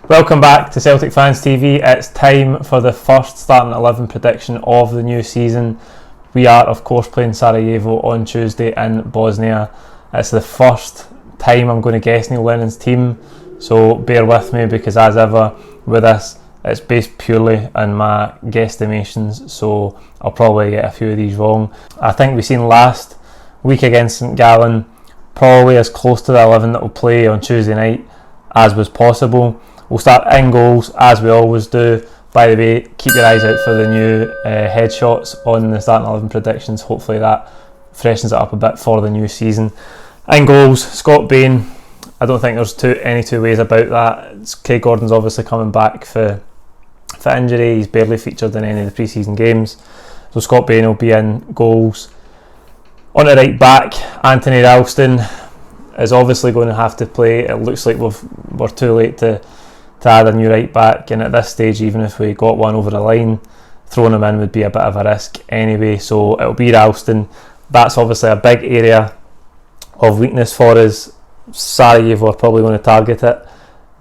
Welcome back to Celtic Fans TV. It's time for the first starting 11 prediction of the new season. We are of course playing Sarajevo on Tuesday in Bosnia. It's the first time I'm going to guess Neil Lennon's team, so bear with me because as ever with this it's based purely on my guesstimations, so I'll probably get a few of these wrong. I think we've seen last week against St Gallen probably as close to the 11 that will play on Tuesday night as was possible. We'll start in goals as we always do. By the way, keep your eyes out for the new headshots on the starting 11 predictions. Hopefully that freshens it up a bit for the new season. In goals, Scott Bain. I don't think there's any two ways about that. Craig Gordon's obviously coming back for injury. He's barely featured in any of the pre-season games. So Scott Bain will be in goals. On the right back, Anthony Ralston is obviously going to have to play. It looks like we're too late to add a new right back, and at this stage, even if we got one over the line, throwing him in would be a bit of a risk anyway, so it'll be Ralston. That's obviously a big area of weakness for us. Sarajevo are probably going to target it,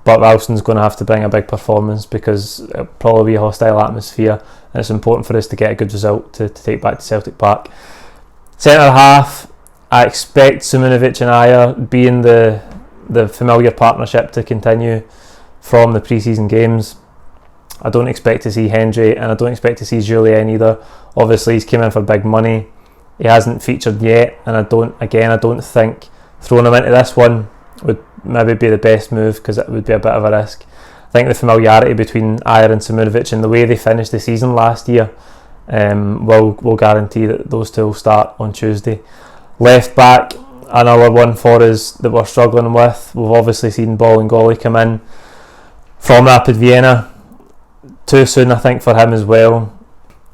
but Ralston's going to have to bring a big performance because it'll probably be a hostile atmosphere, and it's important for us to get a good result to take back to Celtic Park. Centre half, I expect Simunovic and Ayer being the familiar partnership to continue from the pre-season games. I don't expect to see Hendry, and I don't expect to see Julien either. Obviously he's came in for big money, he hasn't featured yet, and I don't think throwing him into this one would maybe be the best move because it would be a bit of a risk. I think the familiarity between Ayer and Simunovic and the way they finished the season last year will guarantee that those two will start on Tuesday. Left back, another one for us that we're struggling with. We've obviously seen Bolingoli come in from Rapid Vienna. Too soon I think for him as well.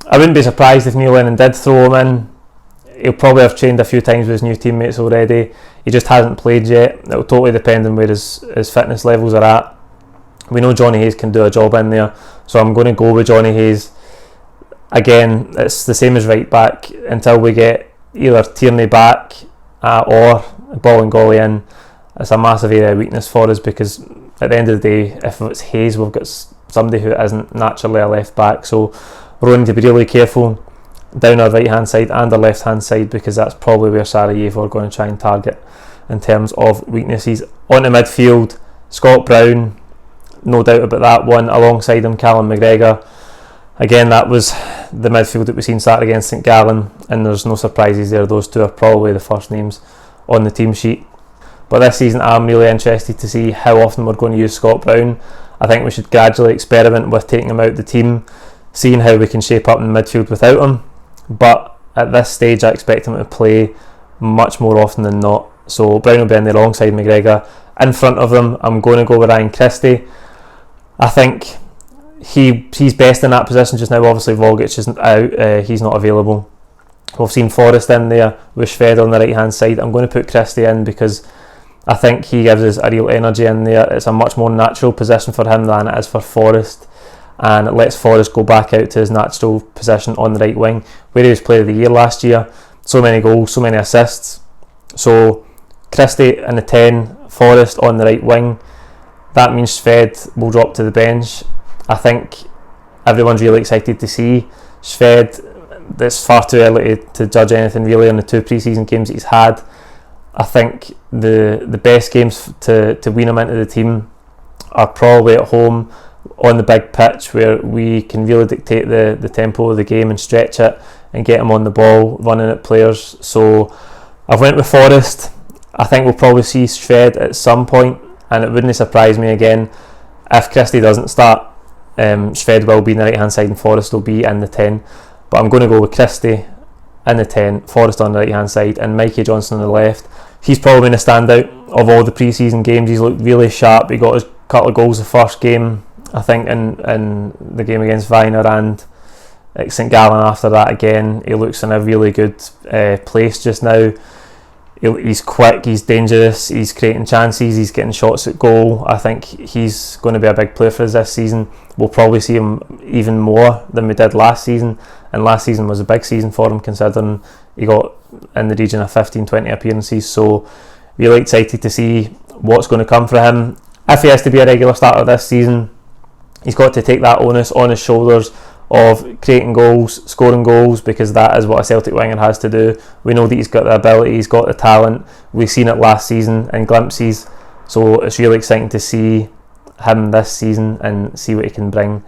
I wouldn't be surprised if Neil Lennon did throw him in. He'll probably have trained a few times with his new teammates already. He just hasn't played yet. It'll totally depend on where his fitness levels are at. We know Johnny Hayes can do a job in there, so I'm going to go with Johnny Hayes. Again, it's the same as right back until we get either Tierney back or Bolingoli in. It's a massive area of weakness for us because at the end of the day, if it's Hayes, we've got somebody who isn't naturally a left back, so we're going to be really careful down our right hand side and our left hand side because that's probably where Sarajevo are going to try and target in terms of weaknesses. On the midfield, Scott Brown, no doubt about that one. Alongside him, Callum McGregor. Again, that was the midfield that we've seen start against St Gallen, and there's no surprises there. Those two are probably the first names on the team sheet. But this season I'm really interested to see how often we're going to use Scott Brown. I think we should gradually experiment with taking him out of the team, seeing how we can shape up in the midfield without him. But at this stage I expect him to play much more often than not. So Brown will be in there alongside McGregor. In front of them I'm going to go with Ryan Christie. I think he's best in that position just now. Obviously Volgic isn't out, he's not available. We've seen Forrest in there with Shved on the right hand side. I'm going to put Christie in because I think he gives us a real energy in there. It's a much more natural position for him than it is for Forrest, and it lets Forrest go back out to his natural position on the right wing where he was player of the year last year. So many goals, so many assists. So Christie in the 10, Forrest on the right wing. That means Shved will drop to the bench. I think everyone's really excited to see Shved. It's far too early to judge anything really on the two pre-season games that he's had. I think the best games to wean him into the team are probably at home on the big pitch where we can really dictate the tempo of the game and stretch it and get him on the ball running at players. So I've went with Forrest. I think we'll probably see Shved at some point, and it wouldn't surprise me again if Christie doesn't start. Shved will be in the right hand side and Forrest will be in the 10, but I'm going to go with Christie in the 10, Forrest on the right hand side and Mikey Johnson on the left. He's probably been a standout of all the pre-season games. He's looked really sharp. He got his couple of goals the first game, I think, in the game against Viner, and St Gallen after that again. He looks in a really good place just now. He's quick, he's dangerous, he's creating chances, he's getting shots at goal. I think he's going to be a big player for us this season. We'll probably see him even more than we did last season, and last season was a big season for him considering he got in the region of 15-20 appearances. So really excited to see what's going to come for him. If he has to be a regular starter this season, he's got to take that onus on his shoulders of creating goals, scoring goals, because that is what a Celtic winger has to do. We know that he's got the ability, he's got the talent. We've seen it last season in glimpses, so it's really exciting to see him this season and see what he can bring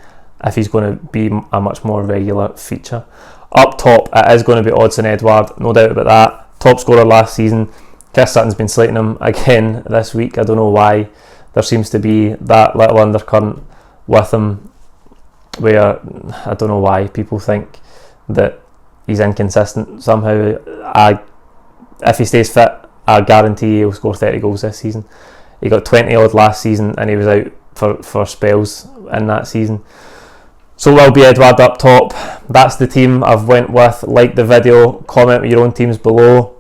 if he's going to be a much more regular feature. Up top, it is going to be Odsonne Edouard, no doubt about that. Top scorer last season. Chris Sutton's been slating him again this week. I don't know why. There seems to be that little undercurrent with him where I don't know why people think that he's inconsistent somehow. If he stays fit, I guarantee he'll score 30 goals this season. He got 20 odd last season and he was out for spells in that season. So will be Edouard up top. That's the team I've went with. Like the video, comment with your own teams below.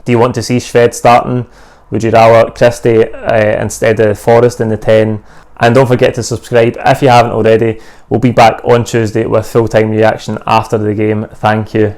Do you want to see Shved starting? Would you rather Christie instead of Forrest in the 10? And don't forget to subscribe if you haven't already. We'll be back on Tuesday with full-time reaction after the game. Thank you.